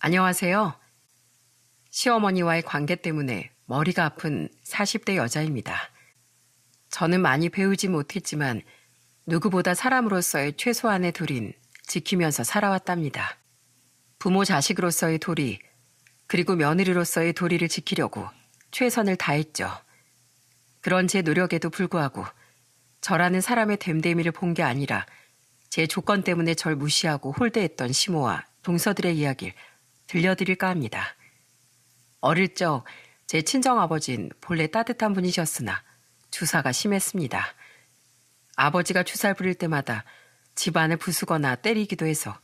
안녕하세요. 시어머니와의 관계 때문에 머리가 아픈 40대 여자입니다. 저는 많이 배우지 못했지만 누구보다 사람으로서의 최소한의 도리는 지키면서 살아왔답니다. 부모 자식으로서의 도리, 그리고 며느리로서의 도리를 지키려고 최선을 다했죠. 그런 제 노력에도 불구하고 저라는 사람의 됨됨이를 본 게 아니라 제 조건 때문에 절 무시하고 홀대했던 시모와 동서들의 이야기를 들려드릴까 합니다. 어릴 적 제 친정아버진 본래 따뜻한 분이셨으나 주사가 심했습니다. 아버지가 주사를 부릴 때마다 집안을 부수거나 때리기도 해서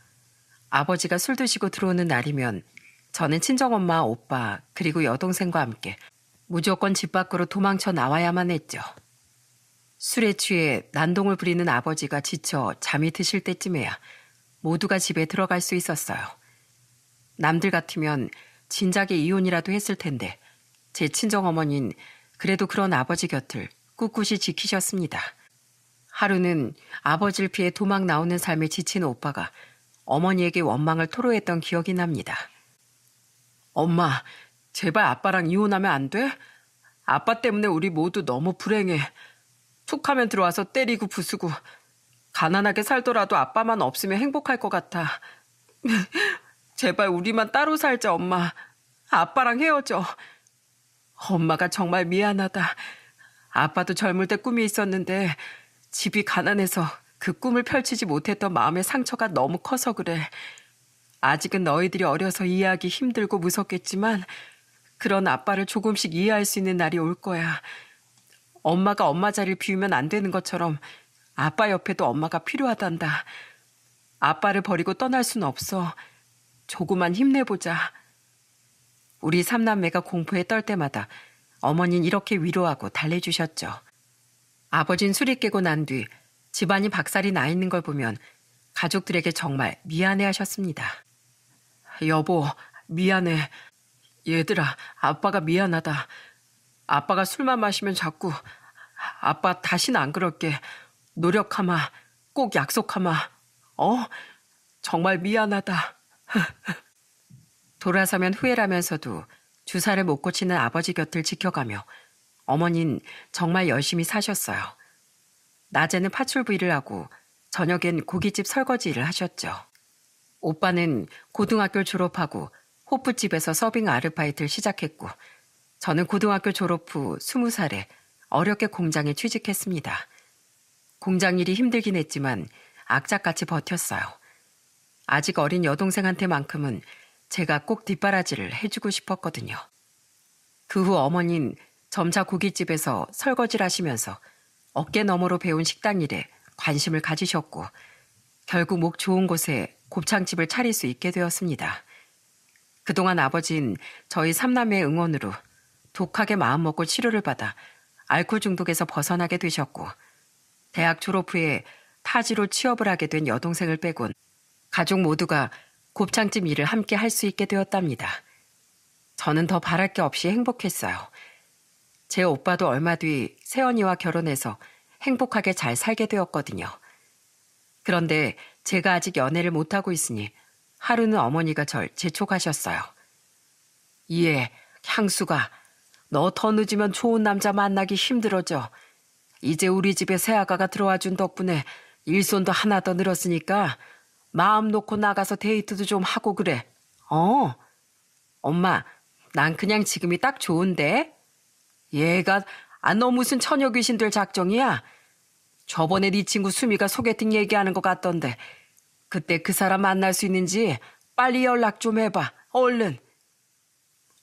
아버지가 술 드시고 들어오는 날이면 저는 친정엄마, 오빠, 그리고 여동생과 함께 무조건 집 밖으로 도망쳐 나와야만 했죠. 술에 취해 난동을 부리는 아버지가 지쳐 잠이 드실 때쯤에야 모두가 집에 들어갈 수 있었어요. 남들 같으면 진작에 이혼이라도 했을 텐데 제 친정어머니는 그래도 그런 아버지 곁을 꿋꿋이 지키셨습니다. 하루는 아버지를 피해 도망 나오는 삶에 지친 오빠가 어머니에게 원망을 토로했던 기억이 납니다. 엄마, 제발 아빠랑 이혼하면 안 돼? 아빠 때문에 우리 모두 너무 불행해. 툭 하면 들어와서 때리고 부수고 가난하게 살더라도 아빠만 없으면 행복할 것 같아. 제발 우리만 따로 살자, 엄마. 아빠랑 헤어져. 엄마가 정말 미안하다. 아빠도 젊을 때 꿈이 있었는데 집이 가난해서 그 꿈을 펼치지 못했던 마음의 상처가 너무 커서 그래. 아직은 너희들이 어려서 이해하기 힘들고 무섭겠지만 그런 아빠를 조금씩 이해할 수 있는 날이 올 거야. 엄마가 엄마 자리를 비우면 안 되는 것처럼 아빠 옆에도 엄마가 필요하단다. 아빠를 버리고 떠날 순 없어. 조금만 힘내보자. 우리 삼남매가 공포에 떨 때마다 어머니는 이렇게 위로하고 달래주셨죠. 아버진 술이 깨고 난 뒤 집안이 박살이 나 있는 걸 보면 가족들에게 정말 미안해하셨습니다. 여보, 미안해. 얘들아, 아빠가 미안하다. 아빠가 술만 마시면 자꾸 아빠 다시는 안 그럴게. 노력하마. 꼭 약속하마. 정말 미안하다. 돌아서면 후회라면서도 주사를 못 고치는 아버지 곁을 지켜가며 어머니는 정말 열심히 사셨어요. 낮에는 파출부 일을 하고 저녁엔 고깃집 설거지 일을 하셨죠. 오빠는 고등학교 졸업하고 호프집에서 서빙 아르바이트를 시작했고 저는 고등학교 졸업 후 20살에 어렵게 공장에 취직했습니다. 공장 일이 힘들긴 했지만 악착같이 버텼어요. 아직 어린 여동생한테만큼은 제가 꼭 뒷바라지를 해주고 싶었거든요. 그 후 어머니는 점차 고깃집에서 설거지를 하시면서 어깨 너머로 배운 식당 일에 관심을 가지셨고 결국 목 좋은 곳에 곱창집을 차릴 수 있게 되었습니다. 그동안 아버지는 저희 삼남매의 응원으로 독하게 마음먹고 치료를 받아 알코올 중독에서 벗어나게 되셨고 대학 졸업 후에 타지로 취업을 하게 된 여동생을 빼곤 가족 모두가 곱창집 일을 함께 할 수 있게 되었답니다. 저는 더 바랄 게 없이 행복했어요. 제 오빠도 얼마 뒤 새언니와 결혼해서 행복하게 잘 살게 되었거든요. 그런데 제가 아직 연애를 못하고 있으니 하루는 어머니가 절 재촉하셨어요. 예, 향수가 너 더 늦으면 좋은 남자 만나기 힘들어져. 이제 우리 집에 새아가가 들어와준 덕분에 일손도 하나 더 늘었으니까 마음 놓고 나가서 데이트도 좀 하고 그래. 엄마, 난 그냥 지금이 딱 좋은데? 얘가 너 무슨 처녀 귀신 될 작정이야? 저번에 네 친구 수미가 소개팅 얘기하는 것 같던데 그때 그 사람 만날 수 있는지 빨리 연락 좀 해봐. 얼른.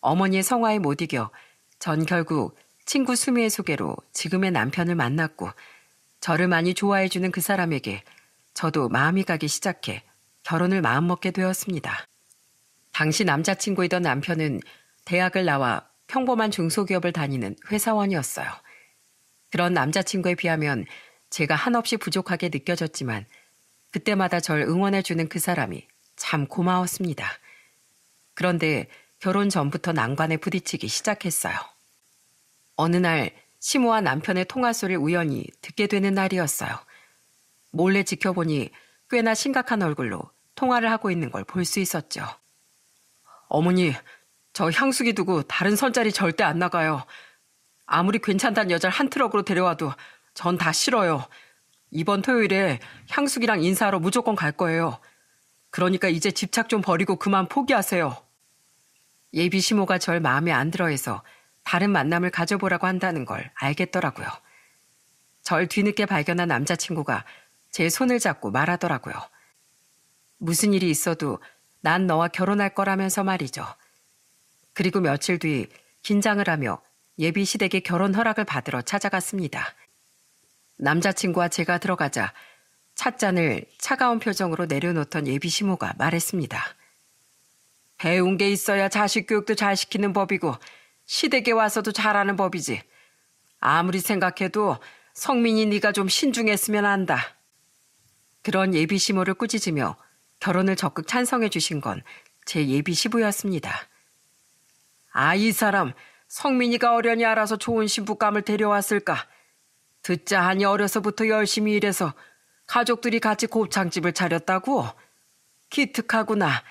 어머니의 성화에 못 이겨 전 결국 친구 수미의 소개로 지금의 남편을 만났고 저를 많이 좋아해주는 그 사람에게 저도 마음이 가기 시작해 결혼을 마음먹게 되었습니다. 당시 남자친구이던 남편은 대학을 나와 평범한 중소기업을 다니는 회사원이었어요. 그런 남자친구에 비하면 제가 한없이 부족하게 느껴졌지만 그때마다 절 응원해주는 그 사람이 참 고마웠습니다. 그런데 결혼 전부터 난관에 부딪히기 시작했어요. 어느 날 시모와 남편의 통화 소리를 우연히 듣게 되는 날이었어요. 몰래 지켜보니 꽤나 심각한 얼굴로 통화를 하고 있는 걸 볼 수 있었죠. 어머니, 저 향수기 두고 다른 선자리 절대 안 나가요. 아무리 괜찮다는 여자를 한 트럭으로 데려와도 전 다 싫어요. 이번 토요일에 향수기랑 인사하러 무조건 갈 거예요. 그러니까 이제 집착 좀 버리고 그만 포기하세요. 예비 시모가 절 마음에 안 들어해서 다른 만남을 가져보라고 한다는 걸 알겠더라고요. 절 뒤늦게 발견한 남자친구가 제 손을 잡고 말하더라고요. 무슨 일이 있어도 난 너와 결혼할 거라면서 말이죠. 그리고 며칠 뒤 긴장을 하며 예비 시댁의 결혼 허락을 받으러 찾아갔습니다. 남자친구와 제가 들어가자 찻잔을 차가운 표정으로 내려놓던 예비 시모가 말했습니다. 배운 게 있어야 자식 교육도 잘 시키는 법이고 시댁에 와서도 잘하는 법이지. 아무리 생각해도 성민이 네가 좀 신중했으면 한다. 그런 예비 시모를 꾸짖으며 결혼을 적극 찬성해 주신 건 제 예비 시부였습니다. 아, 이 사람 성민이가 어련히 알아서 좋은 신부감을 데려왔을까. 듣자 하니 어려서부터 열심히 일해서 가족들이 같이 곱창집을 차렸다고? 기특하구나.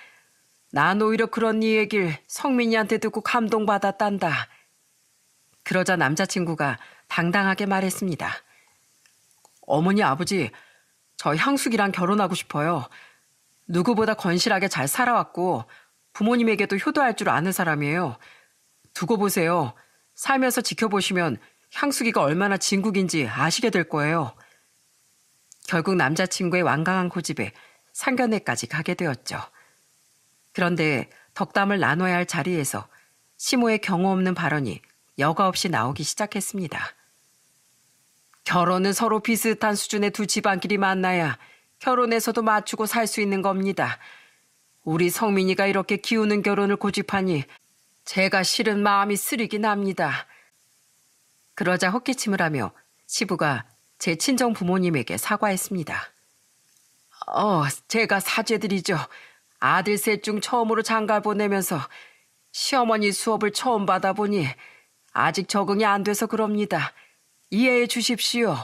난 오히려 그런 네 얘길 성민이한테 듣고 감동받았단다. 그러자 남자친구가 당당하게 말했습니다. 어머니, 아버지, 저 향숙이랑 결혼하고 싶어요. 누구보다 건실하게 잘 살아왔고 부모님에게도 효도할 줄 아는 사람이에요. 두고 보세요. 살면서 지켜보시면 향숙이가 얼마나 진국인지 아시게 될 거예요. 결국 남자친구의 완강한 고집에 상견례까지 가게 되었죠. 그런데 덕담을 나눠야 할 자리에서 시모의 경우 없는 발언이 여과 없이 나오기 시작했습니다. 결혼은 서로 비슷한 수준의 두 집안끼리 만나야 결혼에서도 맞추고 살 수 있는 겁니다. 우리 성민이가 이렇게 기우는 결혼을 고집하니 제가 실은 마음이 쓰리긴 합니다. 그러자 헛기침을 하며 시부가 제 친정 부모님에게 사과했습니다. 제가 사죄드리죠. 아들 셋 중 처음으로 장가 보내면서 시어머니 수업을 처음 받아보니 아직 적응이 안 돼서 그럽니다. 이해해 주십시오.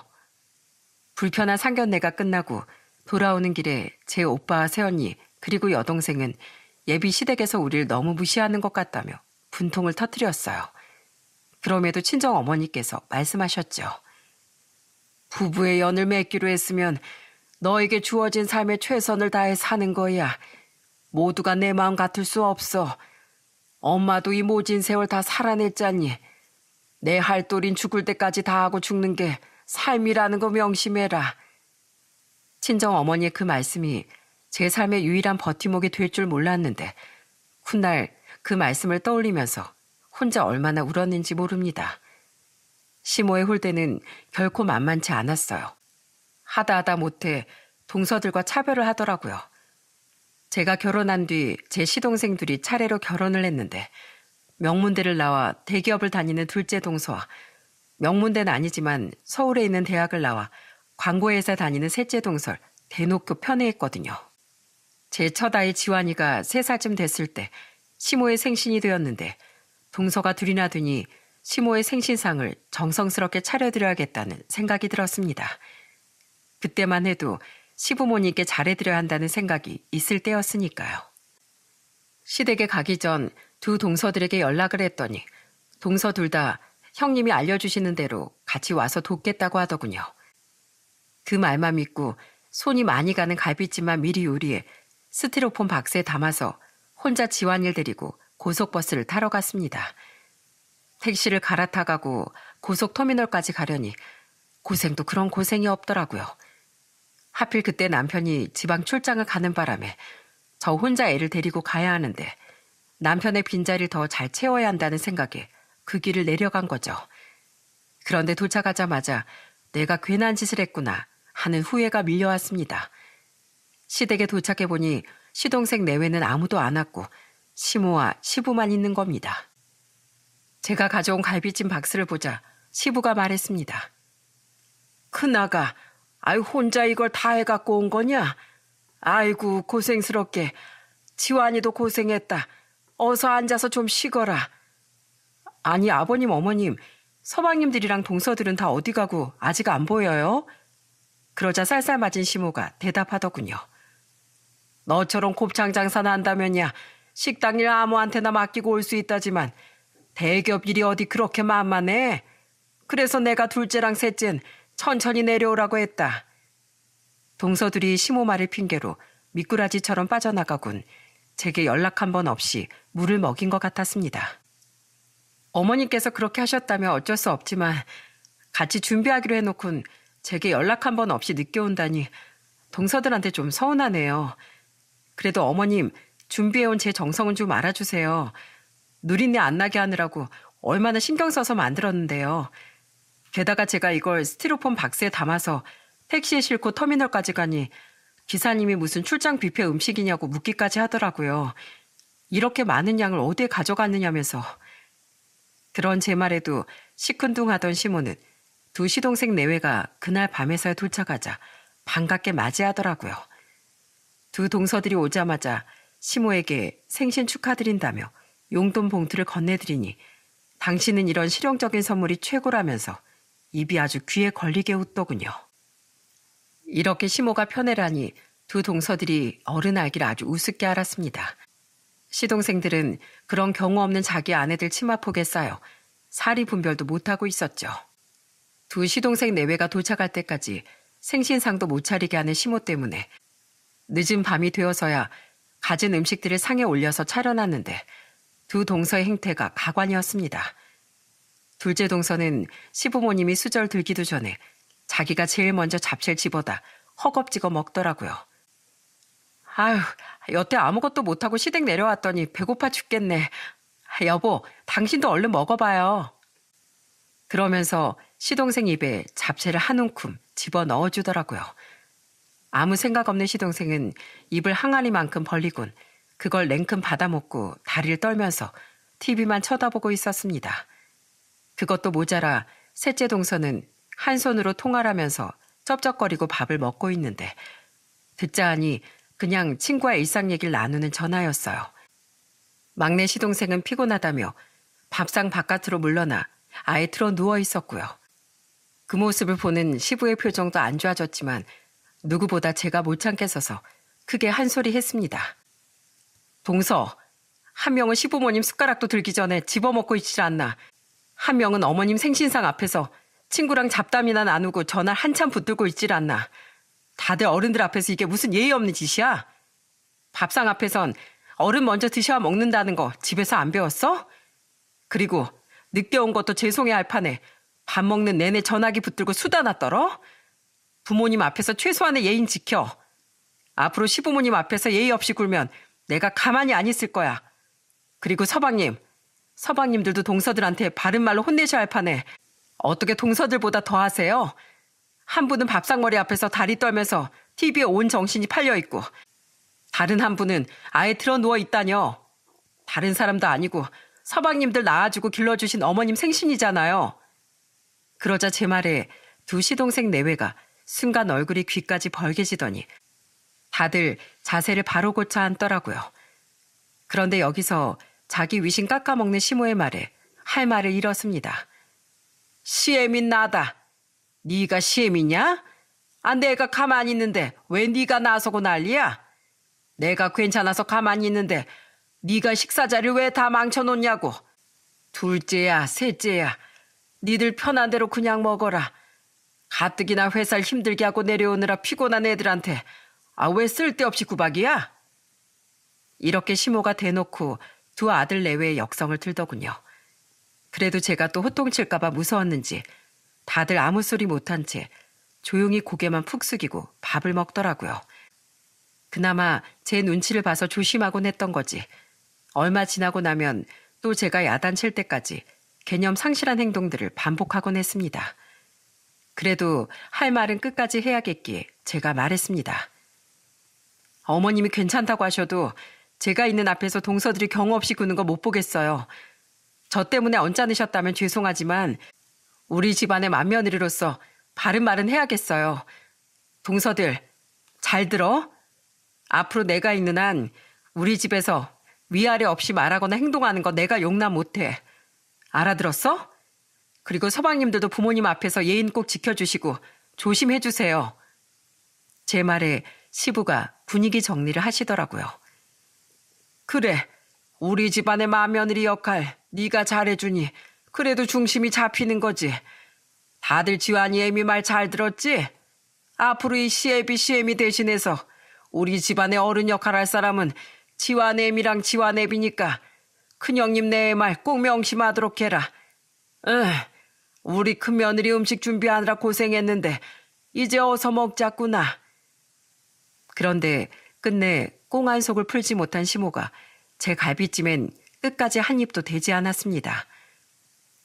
불편한 상견례가 끝나고 돌아오는 길에 제 오빠와 새언니 그리고 여동생은 예비 시댁에서 우리를 너무 무시하는 것 같다며 분통을 터뜨렸어요. 그럼에도 친정 어머니께서 말씀하셨죠. 부부의 연을 맺기로 했으면 너에게 주어진 삶에 최선을 다해 사는 거야. 모두가 내 마음 같을 수 없어. 엄마도 이 모진 세월 다 살아냈잖니. 내 할돌인 죽을 때까지 다 하고 죽는 게 삶이라는 거 명심해라. 친정 어머니의 그 말씀이 제 삶의 유일한 버팀목이 될 줄 몰랐는데 훗날 그 말씀을 떠올리면서 혼자 얼마나 울었는지 모릅니다. 시모의 홀대는 결코 만만치 않았어요. 하다 못해 동서들과 차별을 하더라고요. 제가 결혼한 뒤 제 시동생들이 차례로 결혼을 했는데 명문대를 나와 대기업을 다니는 둘째 동서와 명문대는 아니지만 서울에 있는 대학을 나와 광고회사 다니는 셋째 동서를 대놓고 편애했거든요. 제 첫 아이 지환이가 3살쯤 됐을 때 시모의 생신이 되었는데 동서가 둘이나 되니 시모의 생신상을 정성스럽게 차려드려야겠다는 생각이 들었습니다. 그때만 해도 시부모님께 잘해드려야 한다는 생각이 있을 때였으니까요. 시댁에 가기 전 두 동서들에게 연락을 했더니 동서 둘 다 형님이 알려주시는 대로 같이 와서 돕겠다고 하더군요. 그 말만 믿고 손이 많이 가는 갈비찜만 미리 요리해 스티로폼 박스에 담아서 혼자 지환이를 데리고 고속버스를 타러 갔습니다. 택시를 갈아타가고 고속터미널까지 가려니 고생도 그런 고생이 없더라고요. 하필 그때 남편이 지방 출장을 가는 바람에 저 혼자 애를 데리고 가야 하는데 남편의 빈자리를 더 잘 채워야 한다는 생각에 그 길을 내려간 거죠. 그런데 도착하자마자 내가 괜한 짓을 했구나 하는 후회가 밀려왔습니다. 시댁에 도착해보니 시동생 내외는 아무도 안 왔고 시모와 시부만 있는 겁니다. 제가 가져온 갈비찜 박스를 보자 시부가 말했습니다. 큰아가, 혼자 이걸 다 해갖고 온 거냐? 아이고 고생스럽게. 지환이도 고생했다. 어서 앉아서 좀 쉬거라. 아니 아버님 어머님, 서방님들이랑 동서들은 다 어디 가고 아직 안 보여요? 그러자 쌀쌀맞은 시모가 대답하더군요. 너처럼 곱창 장사나 한다면야 식당 일 아무한테나 맡기고 올 수 있다지만 대기업 일이 어디 그렇게 만만해? 그래서 내가 둘째랑 셋째는 천천히 내려오라고 했다. 동서들이 시모 말을 핑계로 미꾸라지처럼 빠져나가곤 제게 연락 한 번 없이 물을 먹인 것 같았습니다. 어머님께서 그렇게 하셨다면 어쩔 수 없지만 같이 준비하기로 해놓곤 제게 연락 한 번 없이 늦게 온다니 동서들한테 좀 서운하네요. 그래도 어머님 준비해온 제 정성은 좀 알아주세요. 누린내 안 나게 하느라고 얼마나 신경 써서 만들었는데요. 게다가 제가 이걸 스티로폼 박스에 담아서 택시에 싣고 터미널까지 가니 기사님이 무슨 출장 뷔페 음식이냐고 묻기까지 하더라고요. 이렇게 많은 양을 어디에 가져갔느냐면서. 그런 제 말에도 시큰둥하던 시모는 두 시동생 내외가 그날 밤에서야 도착하자 반갑게 맞이하더라고요. 두 동서들이 오자마자 시모에게 생신 축하드린다며 용돈 봉투를 건네드리니 당신은 이런 실용적인 선물이 최고라면서 입이 아주 귀에 걸리게 웃더군요. 이렇게 시모가 편애라니 두 동서들이 어른 알기를 아주 우습게 알았습니다. 시동생들은 그런 경우 없는 자기 아내들 치마폭에 쌓여 사리 분별도 못하고 있었죠. 두 시동생 내외가 도착할 때까지 생신상도 못 차리게 하는 시모 때문에 늦은 밤이 되어서야 갖은 음식들을 상에 올려서 차려놨는데 두 동서의 행태가 가관이었습니다. 둘째 동서는 시부모님이 수절 들기도 전에 자기가 제일 먼저 잡채를 집어다 허겁지겁 먹더라고요. 아휴, 여태 아무것도 못하고 시댁 내려왔더니 배고파 죽겠네. 여보, 당신도 얼른 먹어봐요. 그러면서 시동생 입에 잡채를 한 움큼 집어 넣어주더라고요. 아무 생각 없는 시동생은 입을 항아리만큼 벌리곤 그걸 냉큼 받아먹고 다리를 떨면서 TV만 쳐다보고 있었습니다. 그것도 모자라 셋째 동서는 한 손으로 통화하면서 쩝쩝거리고 밥을 먹고 있는데 듣자 하니 그냥 친구와 일상 얘기를 나누는 전화였어요. 막내 시동생은 피곤하다며 밥상 바깥으로 물러나 아예 틀어 누워 있었고요. 그 모습을 보는 시부의 표정도 안 좋아졌지만 누구보다 제가 못 참겠어서 크게 한 소리 했습니다. 동서, 한 명은 시부모님 숟가락도 들기 전에 집어먹고 있질 않나. 한 명은 어머님 생신상 앞에서 친구랑 잡담이나 나누고 전화를 한참 붙들고 있질 않나. 다들 어른들 앞에서 이게 무슨 예의 없는 짓이야? 밥상 앞에선 어른 먼저 드셔야 먹는다는 거 집에서 안 배웠어? 그리고 늦게 온 것도 죄송해 할 판에 밥 먹는 내내 전화기 붙들고 수다나 떨어? 부모님 앞에서 최소한의 예의는 지켜. 앞으로 시부모님 앞에서 예의 없이 굴면 내가 가만히 안 있을 거야. 그리고 서방님들도 동서들한테 바른 말로 혼내셔야 할 판에 어떻게 동서들보다 더 하세요? 한 분은 밥상머리 앞에서 다리 떨면서 TV에 온 정신이 팔려있고 다른 한 분은 아예 틀어 누워 있다뇨. 다른 사람도 아니고 서방님들 낳아주고 길러주신 어머님 생신이잖아요. 그러자 제 말에 두 시동생 내외가 순간 얼굴이 귀까지 벌개지더니 다들 자세를 바로 고쳐 앉더라고요. 그런데 여기서 자기 위신 깎아먹는 시모의 말에 할 말을 잃었습니다. 시애민 나다. 네가 시애미냐? 아, 내가 가만히 있는데 왜 네가 나서고 난리야? 내가 괜찮아서 가만히 있는데 네가 식사 자리를 왜 다 망쳐놓냐고. 둘째야, 셋째야. 니들 편한 대로 그냥 먹어라. 가뜩이나 회사를 힘들게 하고 내려오느라 피곤한 애들한테 왜 쓸데없이 구박이야? 이렇게 시모가 대놓고 두 아들 내외의 역성을 들더군요. 그래도 제가 또 호통칠까봐 무서웠는지 다들 아무 소리 못한 채 조용히 고개만 푹 숙이고 밥을 먹더라고요. 그나마 제 눈치를 봐서 조심하곤 했던 거지. 얼마 지나고 나면 또 제가 야단칠 때까지 개념 상실한 행동들을 반복하곤 했습니다. 그래도 할 말은 끝까지 해야겠기에 제가 말했습니다. 어머님이 괜찮다고 하셔도 제가 있는 앞에서 동서들이 경우 없이 구는 거 못 보겠어요. 저 때문에 언짢으셨다면 죄송하지만 우리 집안의 맏며느리로서 바른 말은 해야겠어요. 동서들, 잘 들어? 앞으로 내가 있는 한 우리 집에서 위아래 없이 말하거나 행동하는 거 내가 용납 못해. 알아들었어? 그리고 서방님들도 부모님 앞에서 예의는 꼭 지켜주시고 조심해주세요. 제 말에 시부가 분위기 정리를 하시더라고요. 그래, 우리 집안의 맏며느리 역할 네가 잘해주니 그래도 중심이 잡히는 거지. 다들 지환이 애미 말 잘 들었지? 앞으로 이 시애비 대신해서 우리 집안의 어른 역할 할 사람은 지환 애미랑 지환 애비니까 큰형님 내 말 꼭 명심하도록 해라. 우리 큰며느리 음식 준비하느라 고생했는데 이제 어서 먹자꾸나. 그런데 끝내 꽁한 속을 풀지 못한 시모가 제 갈비찜엔 끝까지 한 입도 되지 않았습니다.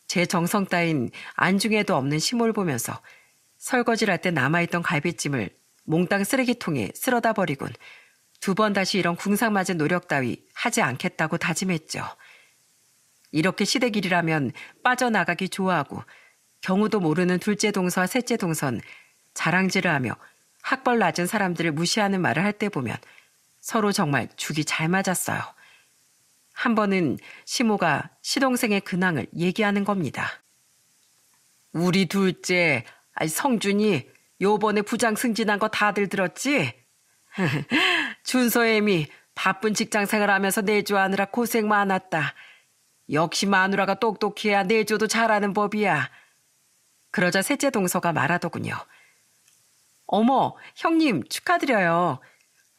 제 정성 따윈 안중에도 없는 시모를 보면서 설거지를 할 때 남아있던 갈비찜을 몽땅 쓰레기통에 쓸어다 버리곤 두 번 다시 이런 궁상맞은 노력 따위 하지 않겠다고 다짐했죠. 이렇게 시댁일이라면 빠져나가기 좋아하고 경우도 모르는 둘째 동서와 셋째 동선 자랑질을 하며 학벌 낮은 사람들을 무시하는 말을 할 때 보면 서로 정말 죽이 잘 맞았어요. 한 번은 시모가 시동생의 근황을 얘기하는 겁니다. 우리 둘째 성준이 요번에 부장 승진한 거 다들 들었지? 준서애미 바쁜 직장생활 하면서 내조하느라 고생 많았다. 역시 마누라가 똑똑해야 내조도 잘하는 법이야. 그러자 셋째 동서가 말하더군요. 어머, 형님 축하드려요.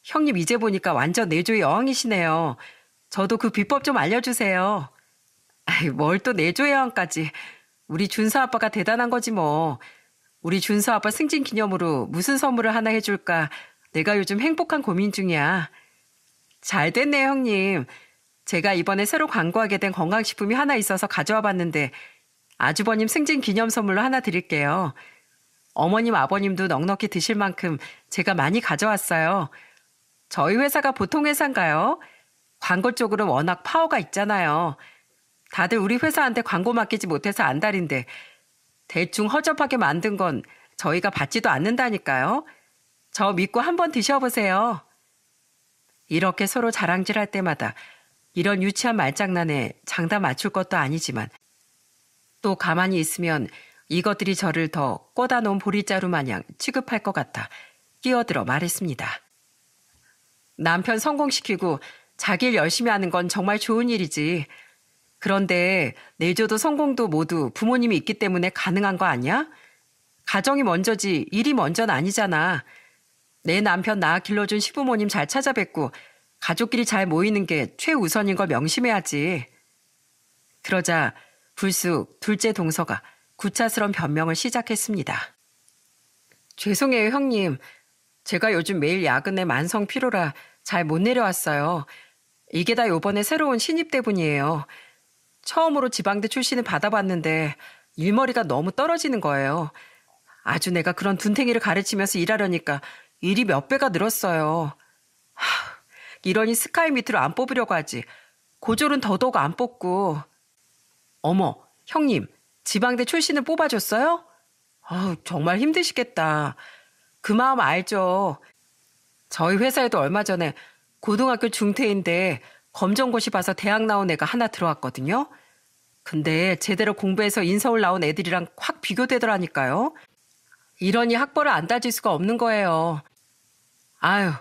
형님 이제 보니까 완전 내조의 여왕이시네요. 저도 그 비법 좀 알려주세요. 뭘 또 내조의 여왕까지. 우리 준서 아빠가 대단한 거지 뭐. 우리 준서 아빠 승진 기념으로 무슨 선물을 하나 해줄까 내가 요즘 행복한 고민 중이야. 잘 됐네 형님. 제가 이번에 새로 광고하게 된 건강식품이 하나 있어서 가져와 봤는데 아주버님 승진 기념 선물로 하나 드릴게요. 어머님 아버님도 넉넉히 드실 만큼 제가 많이 가져왔어요. 저희 회사가 보통 회사인가요? 광고 쪽으로 워낙 파워가 있잖아요. 다들 우리 회사한테 광고 맡기지 못해서 안달인데 대충 허접하게 만든 건 저희가 받지도 않는다니까요. 저 믿고 한번 드셔보세요. 이렇게 서로 자랑질할 때마다 이런 유치한 말장난에 장단 맞출 것도 아니지만 또 가만히 있으면 이것들이 저를 더 꽂아 놓은 보리자루 마냥 취급할 것 같아 끼어들어 말했습니다. 남편 성공시키고 자기 일 열심히 하는 건 정말 좋은 일이지. 그런데 내조도 성공도 모두 부모님이 있기 때문에 가능한 거 아니야? 가정이 먼저지 일이 먼저는 아니잖아. 내 남편 나 길러준 시부모님 잘 찾아뵙고 가족끼리 잘 모이는 게 최우선인 걸 명심해야지. 그러자 불쑥 둘째 동서가 구차스런 변명을 시작했습니다. 죄송해요 형님. 제가 요즘 매일 야근에 만성 피로라 잘 못 내려왔어요. 이게 다 요번에 새로운 신입 때문이에요. 처음으로 지방대 출신을 받아봤는데 일머리가 너무 떨어지는 거예요. 아주 내가 그런 둔탱이를 가르치면서 일하려니까 일이 몇 배가 늘었어요. 이러니 스카이 밑으로 안 뽑으려고 하지. 고졸은 더더욱 안 뽑고. 어머, 형님, 지방대 출신을 뽑아줬어요? 정말 힘드시겠다. 그 마음 알죠. 저희 회사에도 얼마 전에 고등학교 중퇴인데 검정고시 봐서 대학 나온 애가 하나 들어왔거든요. 근데 제대로 공부해서 인서울 나온 애들이랑 확 비교되더라니까요. 이러니 학벌을 안 따질 수가 없는 거예요. 아유,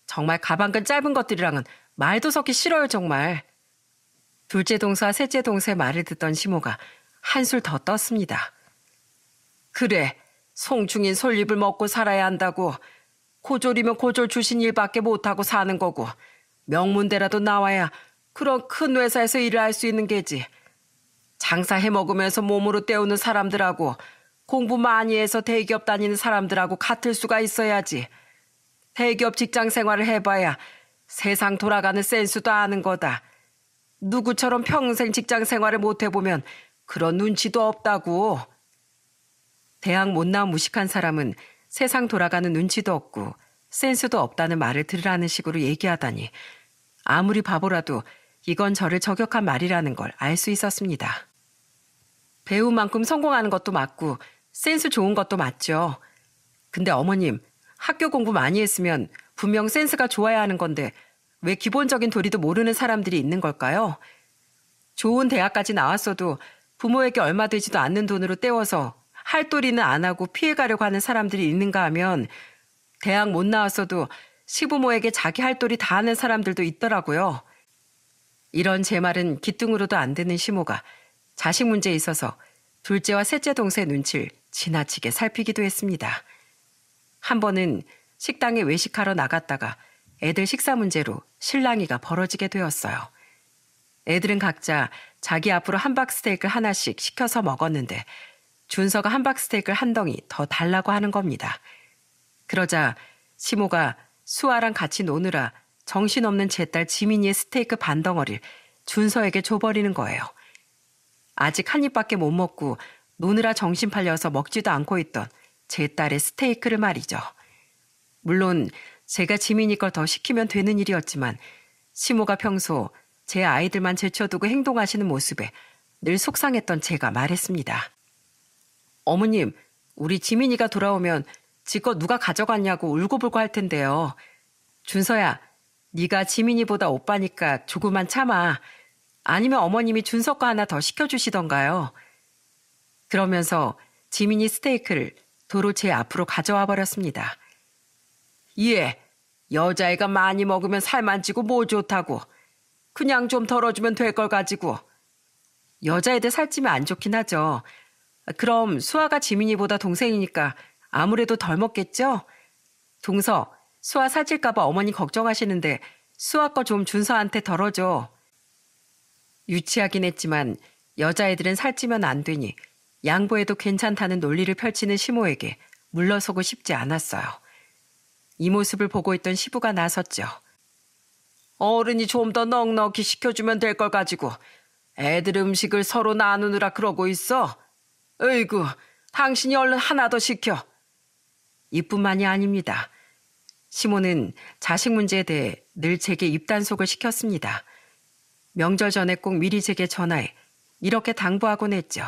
정말 가방끈 짧은 것들이랑은 말도 섞기 싫어요 정말. 둘째 동서와 셋째 동서의 말을 듣던 시모가 한술 더 떴습니다. 그래, 송충인 솔잎을 먹고 살아야 한다고. 고졸이면 고졸 출신 일밖에 못하고 사는 거고 명문대라도 나와야 그런 큰 회사에서 일을 할 수 있는 게지. 장사해 먹으면서 몸으로 때우는 사람들하고 공부 많이 해서 대기업 다니는 사람들하고 같을 수가 있어야지. 대기업 직장 생활을 해봐야 세상 돌아가는 센스도 아는 거다. 누구처럼 평생 직장 생활을 못 해보면 그런 눈치도 없다고. 대학 못 나온 무식한 사람은 세상 돌아가는 눈치도 없고 센스도 없다는 말을 들으라는 식으로 얘기하다니 아무리 바보라도 이건 저를 저격한 말이라는 걸 알 수 있었습니다. 배우만큼 성공하는 것도 맞고 센스 좋은 것도 맞죠. 근데 어머님, 학교 공부 많이 했으면 분명 센스가 좋아야 하는 건데 왜 기본적인 도리도 모르는 사람들이 있는 걸까요? 좋은 대학까지 나왔어도 부모에게 얼마 되지도 않는 돈으로 때워서 할 도리는 안 하고 피해가려고 하는 사람들이 있는가 하면 대학 못 나왔어도 시부모에게 자기 할 도리 다 하는 사람들도 있더라고요. 이런 제 말은 귀뚱으로도 안 듣는 시모가 자식 문제에 있어서 둘째와 셋째 동생 눈치를 지나치게 살피기도 했습니다. 한 번은 식당에 외식하러 나갔다가 애들 식사 문제로 실랑이가 벌어지게 되었어요. 애들은 각자 자기 앞으로 함박스테이크 하나씩 시켜서 먹었는데 준서가 함박스테이크를 한 덩이 더 달라고 하는 겁니다. 그러자 시모가 수아랑 같이 노느라 정신없는 제 딸 지민이의 스테이크 반 덩어리를 준서에게 줘버리는 거예요. 아직 한 입밖에 못 먹고 노느라 정신 팔려서 먹지도 않고 있던 제 딸의 스테이크를 말이죠. 물론 제가 지민이 걸 더 시키면 되는 일이었지만 시모가 평소 제 아이들만 제쳐두고 행동하시는 모습에 늘 속상했던 제가 말했습니다. 어머님, 우리 지민이가 돌아오면 지 거 누가 가져갔냐고 울고불고 할 텐데요. 준서야, 네가 지민이보다 오빠니까 조금만 참아. 아니면 어머님이 준서 거 하나 더 시켜주시던가요. 그러면서 지민이 스테이크를 도로 제 앞으로 가져와 버렸습니다. 예, 여자애가 많이 먹으면 살만 찌고 뭐 좋다고. 그냥 좀 덜어주면 될 걸 가지고. 여자애들 살찌면 안 좋긴 하죠. 그럼 수아가 지민이보다 동생이니까 아무래도 덜 먹겠죠? 동서, 수아 살찔까 봐 어머니 걱정하시는데 수아 거 좀 준서한테 덜어줘. 유치하긴 했지만 여자애들은 살찌면 안 되니 양보해도 괜찮다는 논리를 펼치는 시모에게 물러서고 싶지 않았어요. 이 모습을 보고 있던 시부가 나섰죠. 어른이 좀 더 넉넉히 시켜주면 될 걸 가지고 애들 음식을 서로 나누느라 그러고 있어. 어이구, 당신이 얼른 하나 더 시켜. 이뿐만이 아닙니다. 시모는 자식 문제에 대해 늘 제게 입단속을 시켰습니다. 명절 전에 꼭 미리 제게 전화해 이렇게 당부하곤 했죠.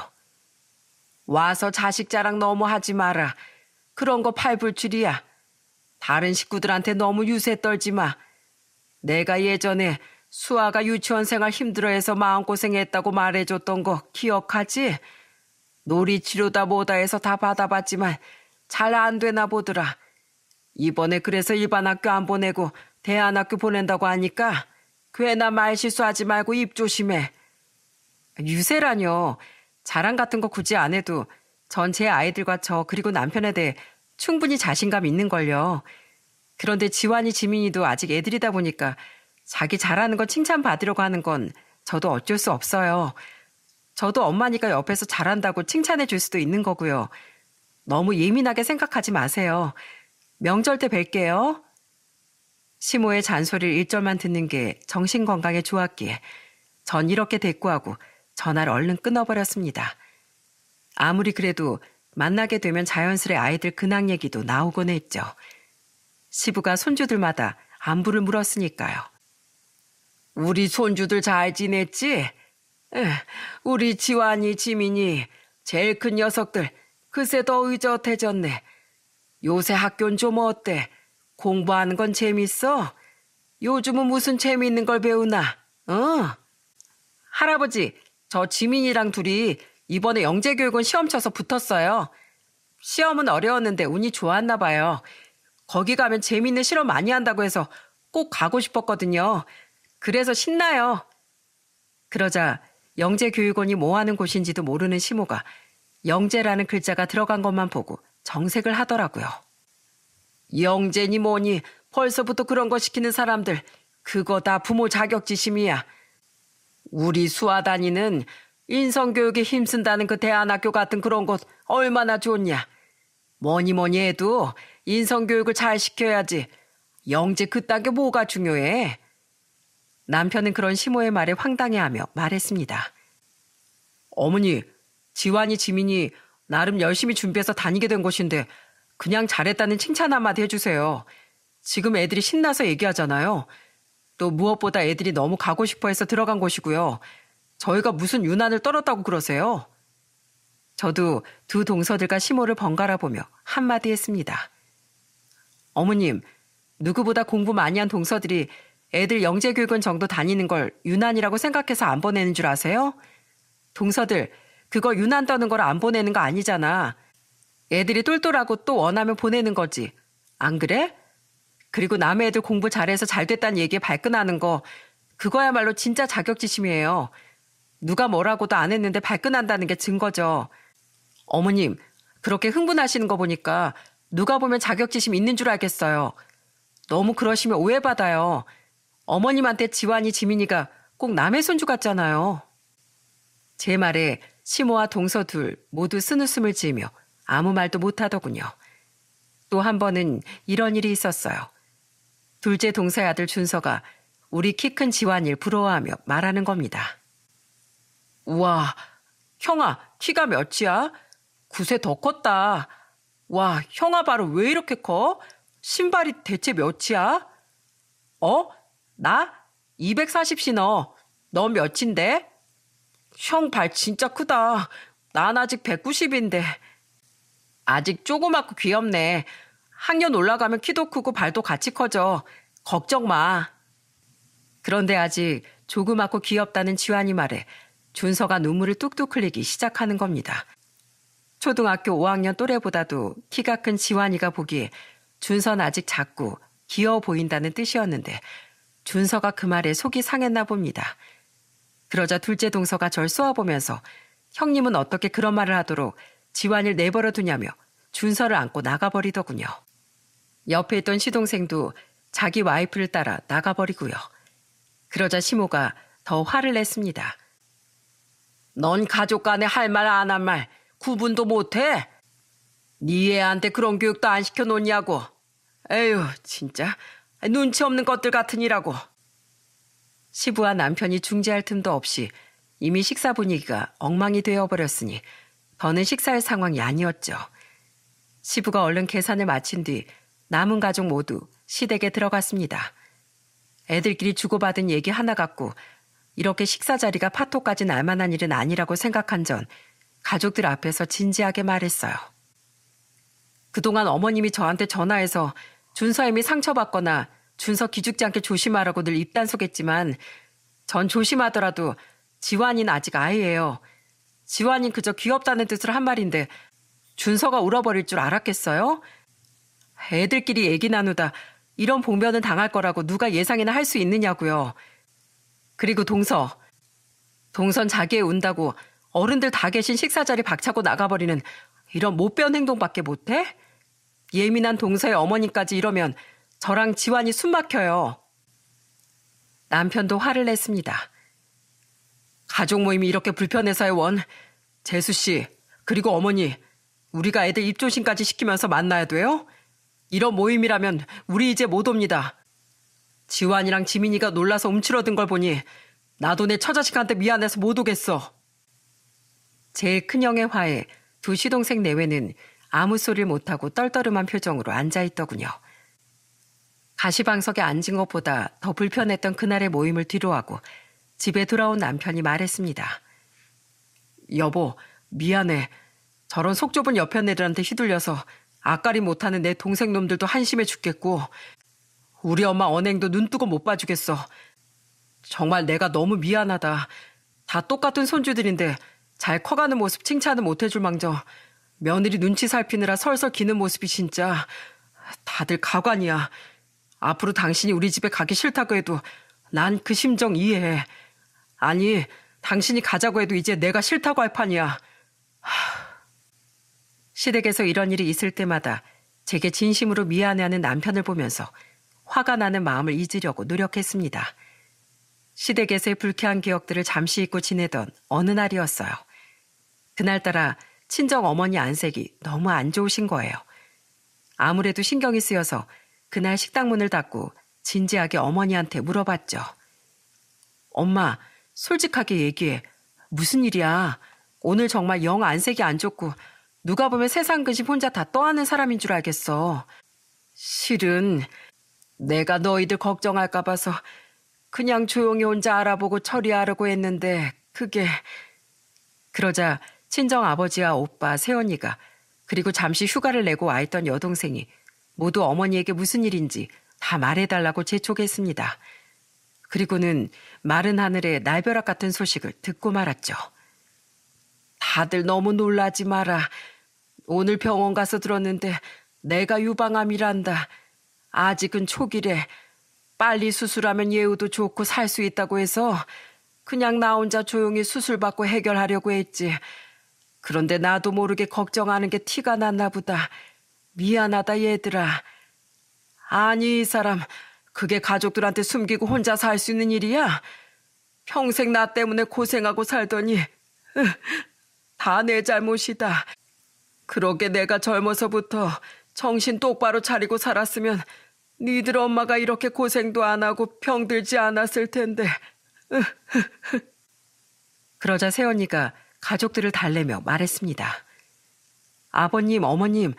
와서 자식 자랑 너무 하지 마라. 그런 거 팔불출이야. 다른 식구들한테 너무 유세 떨지 마. 내가 예전에 수아가 유치원 생활 힘들어해서 마음고생했다고 말해줬던 거 기억하지? 놀이치료다 뭐다 해서 다 받아봤지만 잘 안 되나 보더라. 이번에 그래서 일반 학교 안 보내고 대안학교 보낸다고 하니까 괜한 말실수하지 말고 입 조심해. 유세라뇨. 자랑 같은 거 굳이 안 해도 전 제 아이들과 저 그리고 남편에 대해 충분히 자신감 있는걸요. 그런데 지환이 지민이도 아직 애들이다 보니까 자기 잘하는 거 칭찬받으려고 하는 건 저도 어쩔 수 없어요. 저도 엄마니까 옆에서 잘한다고 칭찬해 줄 수도 있는 거고요. 너무 예민하게 생각하지 마세요. 명절 때 뵐게요. 시모의 잔소리를 1절만 듣는 게 정신건강에 좋았기에 전 이렇게 대꾸하고 전화를 얼른 끊어버렸습니다. 아무리 그래도 만나게 되면 자연스레 아이들 근황 얘기도 나오곤 했죠. 시부가 손주들마다 안부를 물었으니까요. 우리 손주들 잘 지냈지? 우리 지환이, 지민이, 제일 큰 녀석들 그새 더 의젓해졌네. 요새 학교는 좀 어때? 공부하는 건 재밌어? 요즘은 무슨 재미있는 걸 배우나? 할아버지, 저 지민이랑 둘이 이번에 영재교육원 시험 쳐서 붙었어요. 시험은 어려웠는데 운이 좋았나 봐요. 거기 가면 재미있는 실험 많이 한다고 해서 꼭 가고 싶었거든요. 그래서 신나요. 그러자 영재교육원이 뭐 하는 곳인지도 모르는 시모가 영재라는 글자가 들어간 것만 보고 정색을 하더라고요. 영재니 뭐니 벌써부터 그런 거 시키는 사람들 그거 다 부모 자격지심이야. 우리 수아단이는 인성교육에 힘쓴다는 그 대안학교 같은 그런 곳 얼마나 좋냐. 뭐니 뭐니 해도 인성교육을 잘 시켜야지. 영재 그딴 게 뭐가 중요해. 남편은 그런 시모의 말에 황당해하며 말했습니다. 어머니, 지환이 지민이 나름 열심히 준비해서 다니게 된 곳인데 그냥 잘했다는 칭찬 한마디 해주세요. 지금 애들이 신나서 얘기하잖아요. 또 무엇보다 애들이 너무 가고 싶어 해서 들어간 곳이고요. 저희가 무슨 유난을 떨었다고 그러세요? 저도 두 동서들과 시모를 번갈아 보며 한마디 했습니다. 어머님, 누구보다 공부 많이 한 동서들이 애들 영재교육원 정도 다니는 걸 유난이라고 생각해서 안 보내는 줄 아세요? 동서들, 그거 유난 떠는 걸 안 보내는 거 아니잖아. 애들이 똘똘하고 또 원하면 보내는 거지. 안 그래? 그리고 남의 애들 공부 잘해서 잘 됐다는 얘기에 발끈하는 거 그거야말로 진짜 자격지심이에요. 누가 뭐라고도 안 했는데 발끈한다는 게 증거죠. 어머님, 그렇게 흥분하시는 거 보니까 누가 보면 자격지심 있는 줄 알겠어요. 너무 그러시면 오해받아요. 어머님한테 지환이 지민이가 꼭 남의 손주 같잖아요. 제 말에 시모와 동서 둘 모두 쓴웃음을 지으며 아무 말도 못하더군요. 또 한 번은 이런 일이 있었어요. 둘째 동서의 아들 준서가 우리 키 큰 지환이를 부러워하며 말하는 겁니다. 우와, 형아, 키가 몇이야? 9세 더 컸다. 와, 형아 발은 왜 이렇게 커? 신발이 대체 몇이야? 나? 240 신어. 너 몇인데? 형 발 진짜 크다. 난 아직 190인데. 아직 조그맣고 귀엽네. 학년 올라가면 키도 크고 발도 같이 커져. 걱정 마. 그런데 아직 조그맣고 귀엽다는 지환이 말에 준서가 눈물을 뚝뚝 흘리기 시작하는 겁니다. 초등학교 5학년 또래보다도 키가 큰 지환이가 보기에 준서는 아직 작고 귀여워 보인다는 뜻이었는데 준서가 그 말에 속이 상했나 봅니다. 그러자 둘째 동서가 절 쏘아보면서 형님은 어떻게 그런 말을 하도록 지환이를 내버려 두냐며 준서를 안고 나가버리더군요. 옆에 있던 시동생도 자기 와이프를 따라 나가버리고요. 그러자 시모가 더 화를 냈습니다. 넌 가족 간에 할 말 안 한 말 구분도 못해? 네 애한테 그런 교육도 안 시켜놓냐고. 에휴 진짜 눈치 없는 것들 같으니라고. 시부와 남편이 중재할 틈도 없이 이미 식사 분위기가 엉망이 되어버렸으니 더는 식사할 상황이 아니었죠. 시부가 얼른 계산을 마친 뒤 남은 가족 모두 시댁에 들어갔습니다. 애들끼리 주고받은 얘기 하나 갖고 이렇게 식사 자리가 파토까지 날 만한 일은 아니라고 생각한 전 가족들 앞에서 진지하게 말했어요. 그동안 어머님이 저한테 전화해서 준서님이 상처받거나 준서 기죽지 않게 조심하라고 늘 입단속했지만 전 조심하더라도 지환이는 아직 아이예요. 지환이는 그저 귀엽다는 뜻으로 한 말인데 준서가 울어버릴 줄 알았겠어요? 애들끼리 얘기 나누다 이런 봉변은 당할 거라고 누가 예상이나 할 수 있느냐고요. 그리고 동선 자기 애 운다고 어른들 다 계신 식사 자리 박차고 나가버리는 이런 못배운 행동밖에 못해? 예민한 동서의 어머님까지 이러면 저랑 지환이 숨 막혀요. 남편도 화를 냈습니다. 가족 모임이 이렇게 불편해서의 원. 재수씨, 그리고 어머니, 우리가 애들 입조심까지 시키면서 만나야 돼요? 이런 모임이라면 우리 이제 못 옵니다. 지환이랑 지민이가 놀라서 움츠러든 걸 보니 나도 내 처자식한테 미안해서 못 오겠어. 제일 큰형의 화에 두 시동생 내외는 아무 소리를 못하고 떨떠름한 표정으로 앉아있더군요. 가시방석에 앉은 것보다 더 불편했던 그날의 모임을 뒤로하고 집에 돌아온 남편이 말했습니다. 여보, 미안해. 저런 속 좁은 여편 애들한테 휘둘려서 아까리 못하는 내 동생 놈들도 한심해 죽겠고 우리 엄마 언행도 눈뜨고 못 봐주겠어. 정말 내가 너무 미안하다. 다 똑같은 손주들인데 잘 커가는 모습 칭찬은 못해줄 망정 며느리 눈치 살피느라 설설 기는 모습이 진짜 다들 가관이야. 앞으로 당신이 우리 집에 가기 싫다고 해도 난 그 심정 이해해. 아니, 당신이 가자고 해도 이제 내가 싫다고 할 판이야. 시댁에서 이런 일이 있을 때마다 제게 진심으로 미안해하는 남편을 보면서 화가 나는 마음을 잊으려고 노력했습니다. 시댁에서의 불쾌한 기억들을 잠시 잊고 지내던 어느 날이었어요. 그날따라 친정 어머니 안색이 너무 안 좋으신 거예요. 아무래도 신경이 쓰여서 그날 식당 문을 닫고 진지하게 어머니한테 물어봤죠. 엄마, 솔직하게 얘기해. 무슨 일이야? 오늘 정말 영 안색이 안 좋고 누가 보면 세상 근심 혼자 다 떠안는 사람인 줄 알겠어. 실은 내가 너희들 걱정할까 봐서 그냥 조용히 혼자 알아보고 처리하려고 했는데 그게... 그러자 친정아버지와 오빠, 새언니가 그리고 잠시 휴가를 내고 와 있던 여동생이 모두 어머니에게 무슨 일인지 다 말해달라고 재촉했습니다. 그리고는 마른 하늘에 날벼락 같은 소식을 듣고 말았죠. 다들 너무 놀라지 마라. 오늘 병원 가서 들었는데 내가 유방암이란다. 아직은 초기래. 빨리 수술하면 예후도 좋고 살 수 있다고 해서 그냥 나 혼자 조용히 수술받고 해결하려고 했지. 그런데 나도 모르게 걱정하는 게 티가 났나 보다. 미안하다 얘들아. 아니 이 사람 그게 가족들한테 숨기고 혼자 살 수 있는 일이야? 평생 나 때문에 고생하고 살더니 다 내 잘못이다. 그러게 내가 젊어서부터 정신 똑바로 차리고 살았으면 니들 엄마가 이렇게 고생도 안 하고 병들지 않았을 텐데. 그러자 새언니가 가족들을 달래며 말했습니다. 아버님, 어머님,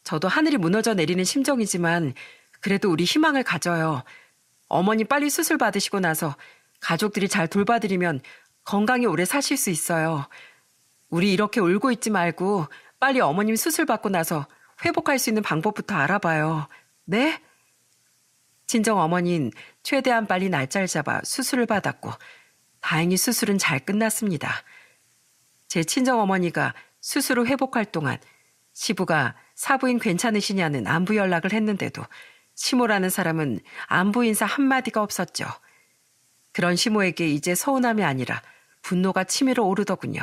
저도 하늘이 무너져 내리는 심정이지만 그래도 우리 희망을 가져요. 어머니 빨리 수술 받으시고 나서 가족들이 잘 돌봐드리면 건강히 오래 사실 수 있어요. 우리 이렇게 울고 있지 말고 빨리 어머님 수술 받고 나서 회복할 수 있는 방법부터 알아봐요. 네? 친정 어머니는 최대한 빨리 날짜를 잡아 수술을 받았고 다행히 수술은 잘 끝났습니다. 제 친정 어머니가 수술 후 회복할 동안 시부가 사부인 괜찮으시냐는 안부 연락을 했는데도 시모라는 사람은 안부 인사 한마디가 없었죠. 그런 시모에게 이제 서운함이 아니라 분노가 치밀어 오르더군요.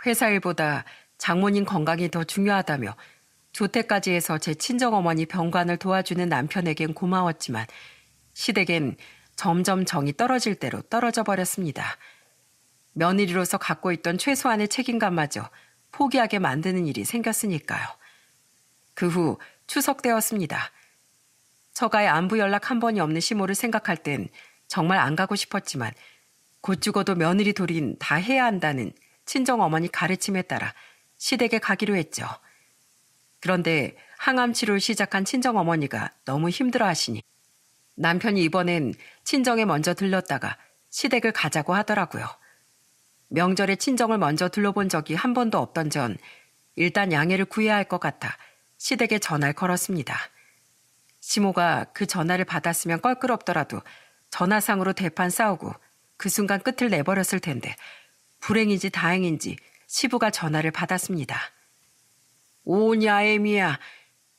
회사 일보다 장모님 건강이 더 중요하다며 조퇴까지 해서 제 친정어머니 병관을 도와주는 남편에겐 고마웠지만 시댁엔 점점 정이 떨어질 대로 떨어져 버렸습니다. 며느리로서 갖고 있던 최소한의 책임감마저 포기하게 만드는 일이 생겼으니까요. 그 후 추석 때였습니다. 처가에 안부 연락 한 번이 없는 시모를 생각할 땐 정말 안 가고 싶었지만 곧 죽어도 며느리 돌인 다 해야 한다는 친정어머니 가르침에 따라 시댁에 가기로 했죠. 그런데 항암 치료를 시작한 친정어머니가 너무 힘들어하시니 남편이 이번엔 친정에 먼저 들렀다가 시댁을 가자고 하더라고요. 명절에 친정을 먼저 들러본 적이 한 번도 없던 전 일단 양해를 구해야 할 것 같아 시댁에 전화를 걸었습니다. 시모가 그 전화를 받았으면 껄끄럽더라도 전화상으로 대판 싸우고 그 순간 끝을 내버렸을 텐데 불행인지 다행인지 시부가 전화를 받았습니다. 오냐 애미야,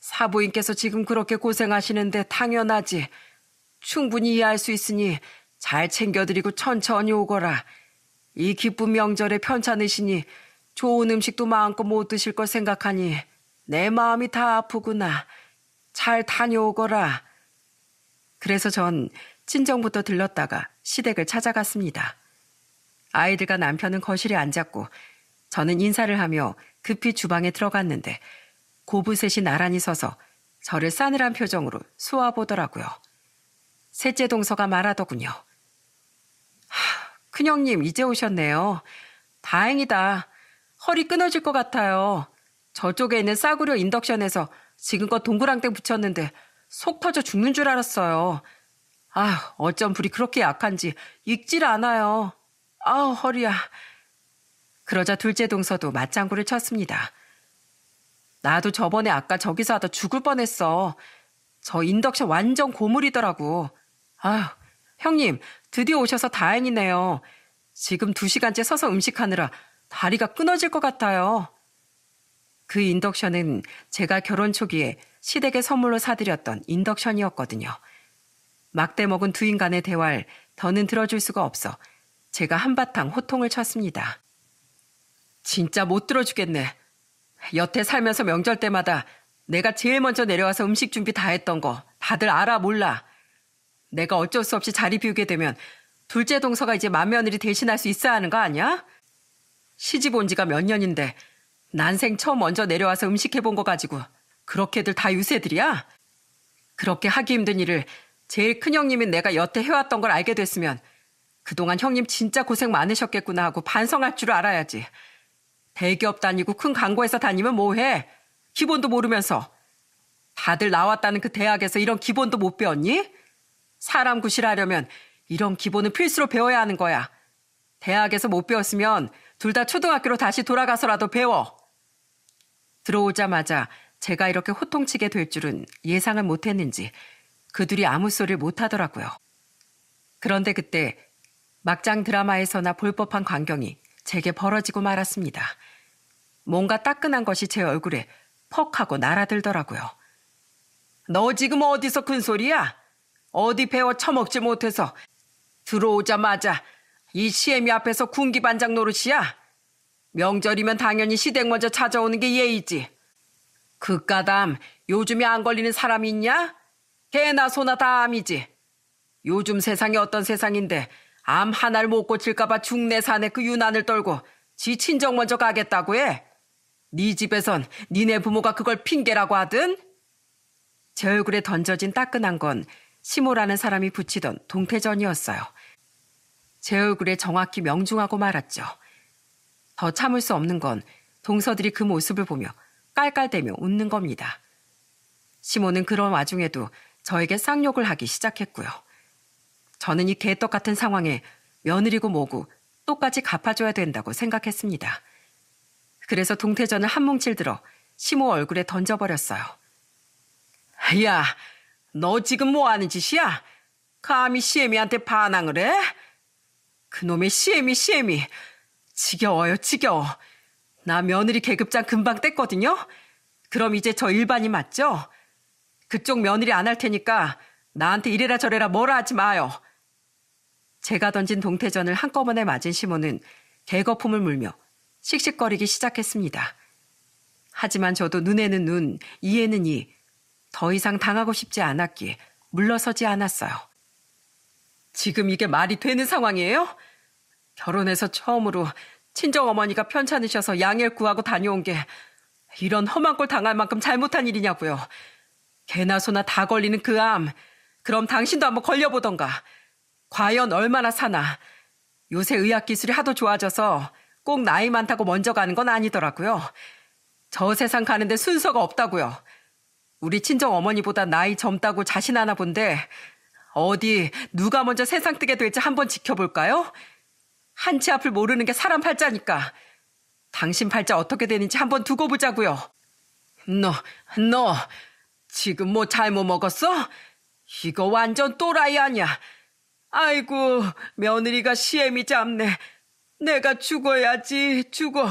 사부인께서 지금 그렇게 고생하시는데 당연하지. 충분히 이해할 수 있으니 잘 챙겨드리고 천천히 오거라. 이 기쁜 명절에 편찮으시니 좋은 음식도 마음껏 못 드실 걸 생각하니 내 마음이 다 아프구나. 잘 다녀오거라. 그래서 전 친정부터 들렀다가 시댁을 찾아갔습니다. 아이들과 남편은 거실에 앉았고 저는 인사를 하며 급히 주방에 들어갔는데 고부셋이 나란히 서서 저를 싸늘한 표정으로 쏘아보더라고요. 셋째 동서가 말하더군요. 큰형님 이제 오셨네요. 다행이다. 허리 끊어질 것 같아요. 저쪽에 있는 싸구려 인덕션에서 지금껏 동그랑땡 붙였는데 속 터져 죽는 줄 알았어요. 어쩜 불이 그렇게 약한지 익질 않아요. 허리야. 그러자 둘째 동서도 맞장구를 쳤습니다. 나도 저번에 아까 저기서 하다 죽을 뻔했어. 저 인덕션 완전 고물이더라고. 형님 드디어 오셔서 다행이네요. 지금 2시간째 서서 음식하느라 다리가 끊어질 것 같아요. 그 인덕션은 제가 결혼 초기에 시댁에 선물로 사드렸던 인덕션이었거든요. 막대 먹은 두 인간의 대화를 더는 들어줄 수가 없어 제가 한바탕 호통을 쳤습니다. 진짜 못 들어주겠네. 여태 살면서 명절 때마다 내가 제일 먼저 내려와서 음식 준비 다 했던 거 다들 알아 몰라. 내가 어쩔 수 없이 자리 비우게 되면 둘째 동서가 이제 맏며느리 대신할 수 있어야 하는 거 아니야? 시집 온 지가 몇 년인데 난생 처음 먼저 내려와서 음식 해본 거 가지고 그렇게들 다 유세들이야? 그렇게 하기 힘든 일을 제일 큰형님인 내가 여태 해왔던 걸 알게 됐으면 그동안 형님 진짜 고생 많으셨겠구나 하고 반성할 줄 알아야지. 대기업 다니고 큰 광고회사 다니면 뭐해? 기본도 모르면서. 다들 나왔다는 그 대학에서 이런 기본도 못 배웠니? 사람 구실하려면 이런 기본은 필수로 배워야 하는 거야. 대학에서 못 배웠으면 둘 다 초등학교로 다시 돌아가서라도 배워. 들어오자마자 제가 이렇게 호통치게 될 줄은 예상을 못했는지 그 둘이 아무 소리를 못하더라고요. 그런데 그때 막장 드라마에서나 볼 법한 광경이 제게 벌어지고 말았습니다. 뭔가 따끈한 것이 제 얼굴에 퍽 하고 날아들더라고요. 너 지금 어디서 큰 소리야? 어디 배워 처먹지 못해서 들어오자마자 이 시애미 앞에서 군기반장 노릇이야? 명절이면 당연히 시댁 먼저 찾아오는 게 예의지. 그까담 요즘에 안 걸리는 사람이 있냐? 개나 소나 다 암이지. 요즘 세상이 어떤 세상인데 암 하나를 못 고칠까 봐 중내 산에 그 유난을 떨고 지 친정 먼저 가겠다고 해? 네 집에선 니네 부모가 그걸 핑계라고 하든? 제 얼굴에 던져진 따끈한 건 시모라는 사람이 붙이던 동태전이었어요. 제 얼굴에 정확히 명중하고 말았죠. 더 참을 수 없는 건 동서들이 그 모습을 보며 깔깔대며 웃는 겁니다. 시모는 그런 와중에도 저에게 쌍욕을 하기 시작했고요. 저는 이 개떡 같은 상황에 며느리고 뭐고 똑같이 갚아줘야 된다고 생각했습니다. 그래서 동태전을 한 뭉칠 들어 시모 얼굴에 던져버렸어요. 야, 너 지금 뭐 하는 짓이야? 감히 시애미한테 반항을 해? 그놈의 시애미. 지겨워요, 지겨워. 나 며느리 계급장 금방 뗐거든요? 그럼 이제 저 일반이 맞죠? 그쪽 며느리 안 할 테니까 나한테 이래라 저래라 뭐라 하지 마요. 제가 던진 동태전을 한꺼번에 맞은 시모는 개거품을 물며 씩씩거리기 시작했습니다. 하지만 저도 눈에는 눈, 이에는 이, 더 이상 당하고 싶지 않았기에 물러서지 않았어요. 지금 이게 말이 되는 상황이에요? 결혼해서 처음으로 친정어머니가 편찮으셔서 양해를 구하고 다녀온 게 이런 험한 꼴 당할 만큼 잘못한 일이냐고요. 개나 소나 다 걸리는 그 암, 그럼 당신도 한번 걸려보던가. 과연 얼마나 사나. 요새 의학기술이 하도 좋아져서 꼭 나이 많다고 먼저 가는 건 아니더라고요. 저 세상 가는데 순서가 없다고요. 우리 친정어머니보다 나이 젊다고 자신하나 본데 어디 누가 먼저 세상 뜨게 될지 한번 지켜볼까요? 한치 앞을 모르는 게 사람 팔자니까. 당신 팔자 어떻게 되는지 한번 두고 보자고요. 너 지금 뭐 잘못 먹었어? 이거 완전 또라이 아니야. 아이고, 며느리가 시애미 잡네. 내가 죽어야지, 죽어.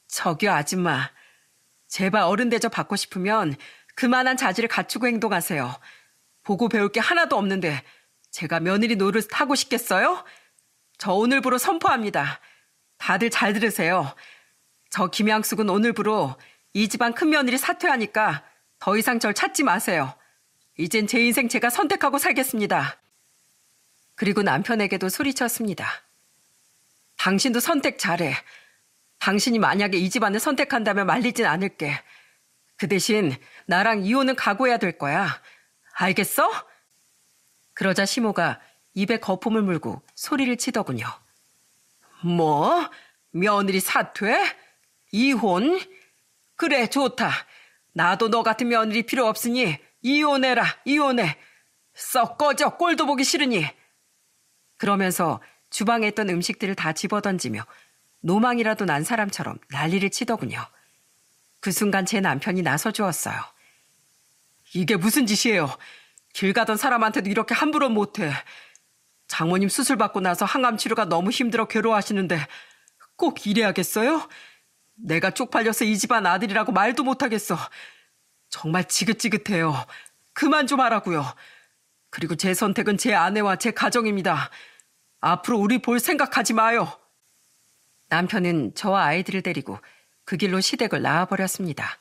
저기요, 아줌마. 제발 어른 대접 받고 싶으면 그만한 자질을 갖추고 행동하세요. 보고 배울 게 하나도 없는데 제가 며느리 노릇 하고 싶겠어요? 저 오늘부로 선포합니다. 다들 잘 들으세요. 저 김양숙은 오늘부로 이 집안 큰며느리 사퇴하니까 더 이상 절 찾지 마세요. 이젠 제 인생 제가 선택하고 살겠습니다. 그리고 남편에게도 소리쳤습니다. 당신도 선택 잘해. 당신이 만약에 이 집안을 선택한다면 말리진 않을게. 그 대신 나랑 이혼은 각오해야 될 거야. 알겠어? 그러자 시모가 입에 거품을 물고 소리를 치더군요. 뭐? 며느리 사퇴? 이혼? 그래, 좋다. 나도 너 같은 며느리 필요 없으니 이혼해라, 이혼해. 썩 꺼져, 꼴도 보기 싫으니. 그러면서 주방에 있던 음식들을 다 집어던지며 노망이라도 난 사람처럼 난리를 치더군요. 그 순간 제 남편이 나서주었어요. 이게 무슨 짓이에요? 길 가던 사람한테도 이렇게 함부로 못해. 장모님 수술 받고 나서 항암 치료가 너무 힘들어 괴로워하시는데 꼭 이래야겠어요? 내가 쪽팔려서 이 집안 아들이라고 말도 못하겠어. 정말 지긋지긋해요. 그만 좀 하라고요. 그리고 제 선택은 제 아내와 제 가정입니다. 앞으로 우리 볼 생각하지 마요. 남편은 저와 아이들을 데리고 그 길로 시댁을 나와버렸습니다.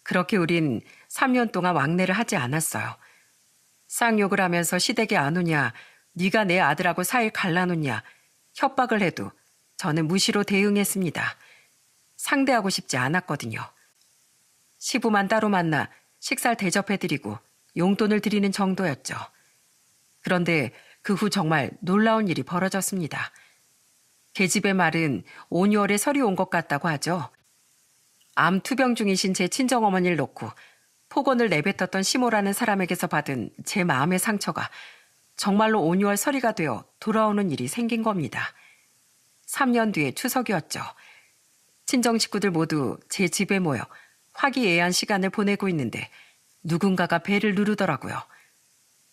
그렇게 우린 3년 동안 왕래를 하지 않았어요. 쌍욕을 하면서 시댁에 안 오냐, 네가 내 아들하고 사이 갈라놓냐 협박을 해도 저는 무시로 대응했습니다. 상대하고 싶지 않았거든요. 시부만 따로 만나 식사를 대접해드리고 용돈을 드리는 정도였죠. 그런데 그 후 정말 놀라운 일이 벌어졌습니다. 계집의 말은 5, 6월에 설이 온 것 같다고 하죠. 암 투병 중이신 제 친정어머니를 놓고 폭언을 내뱉었던 시모라는 사람에게서 받은 제 마음의 상처가 정말로 5, 6월 설이가 되어 돌아오는 일이 생긴 겁니다. 3년 뒤에 추석이었죠. 친정 식구들 모두 제 집에 모여 화기애애한 시간을 보내고 있는데 누군가가 배를 누르더라고요.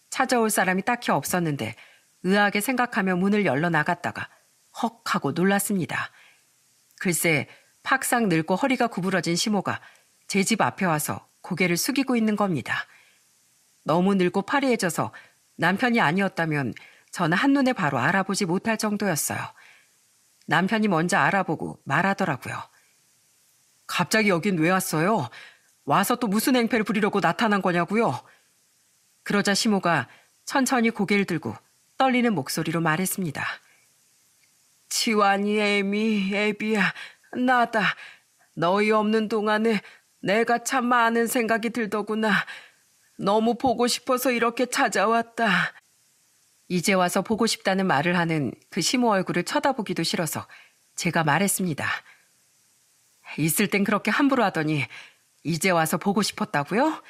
찾아올 사람이 딱히 없었는데 의아하게 생각하며 문을 열러 나갔다가 헉 하고 놀랐습니다. 글쎄 팍상 늙고 허리가 구부러진 시모가 제 집 앞에 와서 고개를 숙이고 있는 겁니다. 너무 늙고 파리해져서 남편이 아니었다면 저는 한눈에 바로 알아보지 못할 정도였어요. 남편이 먼저 알아보고 말하더라고요. 갑자기 여긴 왜 왔어요? 와서 또 무슨 행패를 부리려고 나타난 거냐고요? 그러자 시모가 천천히 고개를 들고 떨리는 목소리로 말했습니다. 지환이, 애미, 애비야, 나다. 너희 없는 동안에 내가 참 많은 생각이 들더구나. 너무 보고 싶어서 이렇게 찾아왔다. 이제 와서 보고 싶다는 말을 하는 그 시모 얼굴을 쳐다보기도 싫어서 제가 말했습니다. 있을 땐 그렇게 함부로 하더니 이제 와서 보고 싶었다고요?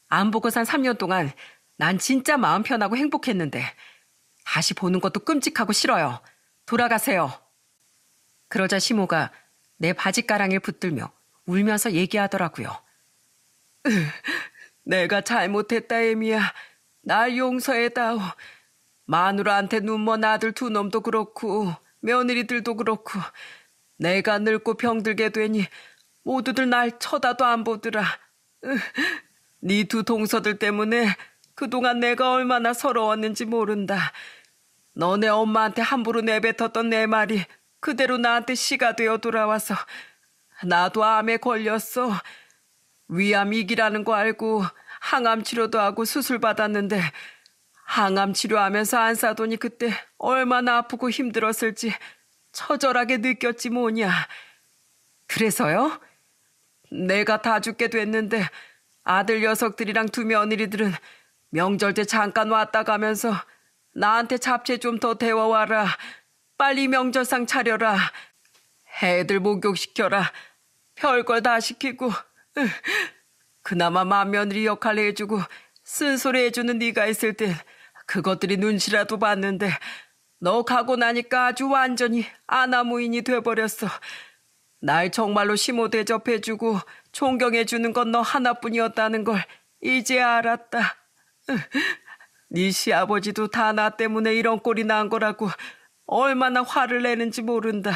안 보고 산 3년 동안 난 진짜 마음 편하고 행복했는데 다시 보는 것도 끔찍하고 싫어요. 돌아가세요. 그러자 시모가 내 바지가랑이를 붙들며 울면서 얘기하더라고요. 내가 잘못했다, 애미야. 날 용서해다오. 마누라한테 눈먼 아들 두 놈도 그렇고 며느리들도 그렇고 내가 늙고 병들게 되니 모두들 날 쳐다도 안 보더라. 네 두 동서들 때문에 그동안 내가 얼마나 서러웠는지 모른다. 너네 엄마한테 함부로 내뱉었던 내 말이 그대로 나한테 씨가 되어 돌아와서 나도 암에 걸렸어. 위암 2기라는 거 알고 항암 치료도 하고 수술 받았는데 항암 치료하면서 안 싸더니 그때 얼마나 아프고 힘들었을지 처절하게 느꼈지 뭐냐. 그래서요? 내가 다 죽게 됐는데 아들 녀석들이랑 두 며느리들은 명절 때 잠깐 왔다 가면서 나한테 잡채 좀 더 데워와라. 빨리 명절상 차려라. 애들 목욕시켜라. 별걸 다 시키고 그나마 맏며느리 역할 해주고 쓴소리 해주는 네가 있을 땐 그것들이 눈치라도 봤는데 너 가고 나니까 아주 완전히 아나무인이 돼버렸어. 날 정말로 시모 대접해주고 존경해주는 건 너 하나뿐이었다는 걸 이제 알았다. 네 시아버지도 다 나 때문에 이런 꼴이 난 거라고 얼마나 화를 내는지 모른다.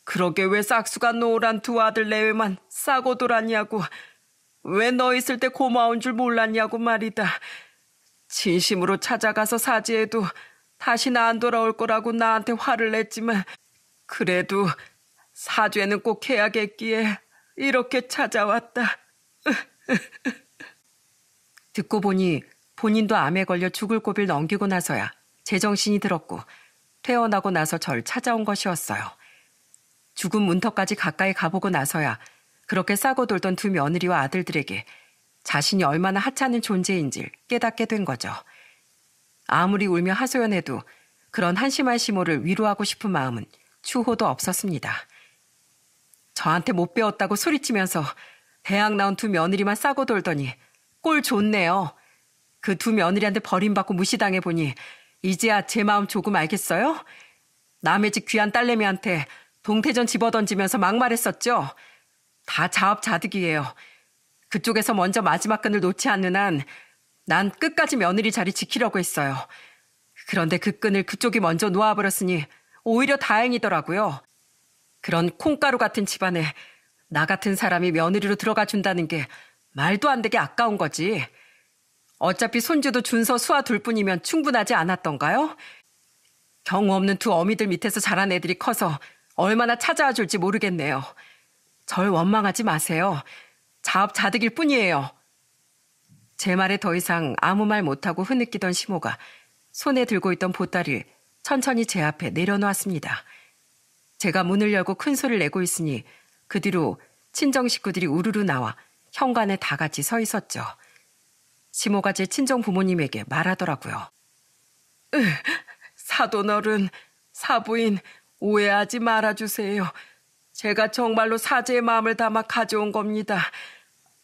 그러게 왜 싹수가 노란 두 아들 내외만 싸고 돌았냐고. 왜 너 있을 때 고마운 줄 몰랐냐고 말이다. 진심으로 찾아가서 사죄해도 다시는 안 돌아올 거라고 나한테 화를 냈지만 그래도 사죄는 꼭 해야겠기에 이렇게 찾아왔다. 듣고 보니 본인도 암에 걸려 죽을 고비를 넘기고 나서야 제정신이 들었고 퇴원하고 나서 절 찾아온 것이었어요. 죽음 문턱까지 가까이 가보고 나서야 그렇게 싸고 돌던 두 며느리와 아들들에게 자신이 얼마나 하찮은 존재인지 깨닫게 된 거죠. 아무리 울며 하소연해도 그런 한심한 시모를 위로하고 싶은 마음은 추호도 없었습니다. 저한테 못 배웠다고 소리치면서 대학 나온 두 며느리만 싸고 돌더니 꼴 좋네요. 그 두 며느리한테 버림받고 무시당해보니 이제야 제 마음 조금 알겠어요? 남의 집 귀한 딸내미한테 동태전 집어던지면서 막말했었죠? 다 자업자득이에요. 그쪽에서 먼저 마지막 끈을 놓지 않는 한 난 끝까지 며느리 자리 지키려고 했어요. 그런데 그 끈을 그쪽이 먼저 놓아버렸으니 오히려 다행이더라고요. 그런 콩가루 같은 집안에 나 같은 사람이 며느리로 들어가 준다는 게 말도 안 되게 아까운 거지. 어차피 손주도 준서 수아 둘 뿐이면 충분하지 않았던가요? 경우 없는 두 어미들 밑에서 자란 애들이 커서 얼마나 찾아와 줄지 모르겠네요. 절 원망하지 마세요. 자업자득일 뿐이에요. 제 말에 더 이상 아무 말 못하고 흐느끼던 시모가 손에 들고 있던 보따리를 천천히 제 앞에 내려놓았습니다. 제가 문을 열고 큰 소리를 내고 있으니 그 뒤로 친정 식구들이 우르르 나와 현관에 다 같이 서 있었죠. 시모가 제 친정 부모님에게 말하더라고요. 사돈어른, 사부인, 오해하지 말아주세요. 제가 정말로 사죄의 마음을 담아 가져온 겁니다.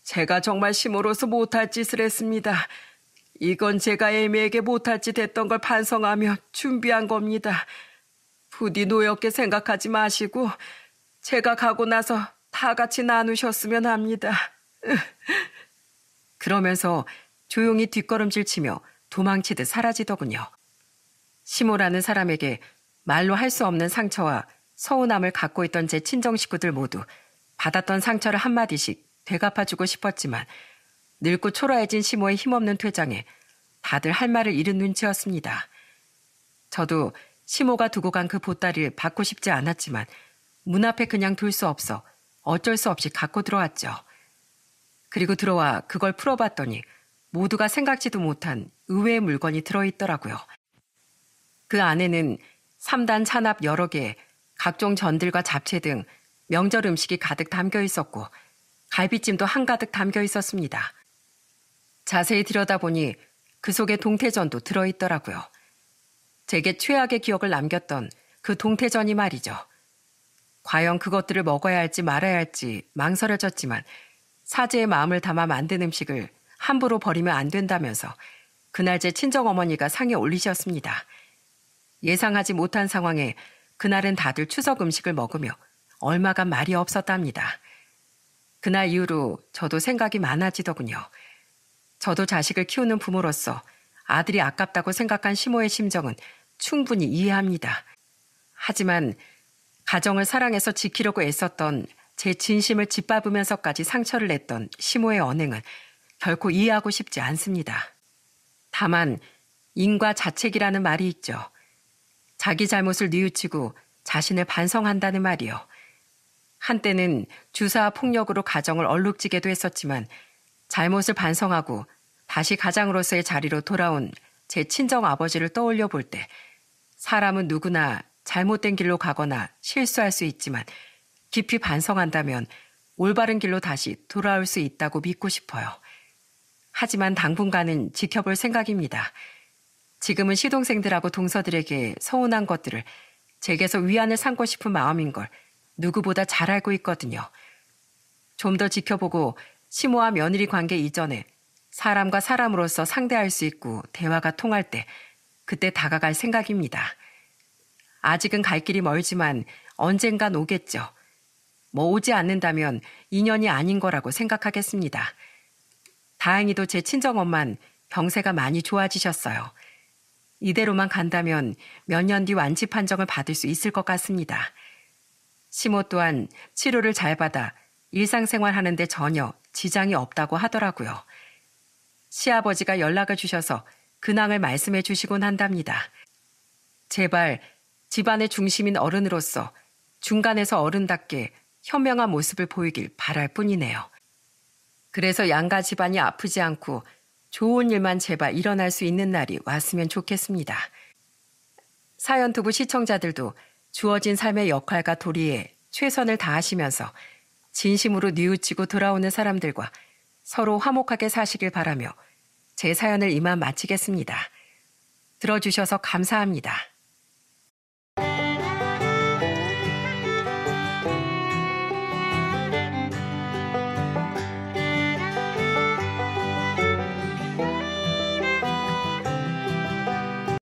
제가 정말 시모로서 못할 짓을 했습니다. 이건 제가 애미에게 못할 짓 했던 걸 반성하며 준비한 겁니다. 부디 노엽게 생각하지 마시고 제가 가고 나서 다 같이 나누셨으면 합니다. 그러면서 조용히 뒷걸음질 치며 도망치듯 사라지더군요. 시모라는 사람에게 말로 할 수 없는 상처와 서운함을 갖고 있던 제 친정 식구들 모두 받았던 상처를 한마디씩 되갚아주고 싶었지만 늙고 초라해진 시모의 힘없는 퇴장에 다들 할 말을 잃은 눈치였습니다. 저도 시모가 두고 간 그 보따리를 받고 싶지 않았지만 문 앞에 그냥 둘 수 없어 어쩔 수 없이 갖고 들어왔죠. 그리고 들어와 그걸 풀어봤더니 모두가 생각지도 못한 의외의 물건이 들어있더라고요. 그 안에는 3단 찬압 여러 개, 각종 전들과 잡채 등 명절 음식이 가득 담겨 있었고 갈비찜도 한가득 담겨 있었습니다. 자세히 들여다보니 그 속에 동태전도 들어있더라고요. 제게 최악의 기억을 남겼던 그 동태전이 말이죠. 과연 그것들을 먹어야 할지 말아야 할지 망설여졌지만 사제의 마음을 담아 만든 음식을 함부로 버리면 안 된다면서 그날 제 친정어머니가 상에 올리셨습니다. 예상하지 못한 상황에 그날은 다들 추석 음식을 먹으며 얼마간 말이 없었답니다. 그날 이후로 저도 생각이 많아지더군요. 저도 자식을 키우는 부모로서 아들이 아깝다고 생각한 시모의 심정은 충분히 이해합니다. 하지만 가정을 사랑해서 지키려고 애썼던 제 진심을 짓밟으면서까지 상처를 냈던 시모의 언행은 결코 이해하고 싶지 않습니다. 다만 인과 자책이라는 말이 있죠. 자기 잘못을 뉘우치고 자신을 반성한다는 말이요. 한때는 주사와 폭력으로 가정을 얼룩지게도 했었지만 잘못을 반성하고 다시 가장으로서의 자리로 돌아온 제 친정 아버지를 떠올려 볼 때 사람은 누구나 잘못된 길로 가거나 실수할 수 있지만 깊이 반성한다면 올바른 길로 다시 돌아올 수 있다고 믿고 싶어요. 하지만 당분간은 지켜볼 생각입니다. 지금은 시동생들하고 동서들에게 서운한 것들을 제게서 위안을 삼고 싶은 마음인 걸 누구보다 잘 알고 있거든요. 좀 더 지켜보고 시모와 며느리 관계 이전에 사람과 사람으로서 상대할 수 있고 대화가 통할 때 그때 다가갈 생각입니다. 아직은 갈 길이 멀지만 언젠간 오겠죠. 뭐 오지 않는다면 인연이 아닌 거라고 생각하겠습니다. 다행히도 제 친정엄만 병세가 많이 좋아지셨어요. 이대로만 간다면 몇 년 뒤 완치 판정을 받을 수 있을 것 같습니다. 시모 또한 치료를 잘 받아 일상생활 하는데 전혀 지장이 없다고 하더라고요. 시아버지가 연락을 주셔서 근황을 말씀해 주시곤 한답니다. 제발 집안의 중심인 어른으로서 중간에서 어른답게 현명한 모습을 보이길 바랄 뿐이네요. 그래서 양가 집안이 아프지 않고 좋은 일만 제발 일어날 수 있는 날이 왔으면 좋겠습니다. 사연 두부 시청자들도 주어진 삶의 역할과 도리에 최선을 다하시면서 진심으로 뉘우치고 돌아오는 사람들과 서로 화목하게 사시길 바라며 제 사연을 이만 마치겠습니다. 들어주셔서 감사합니다.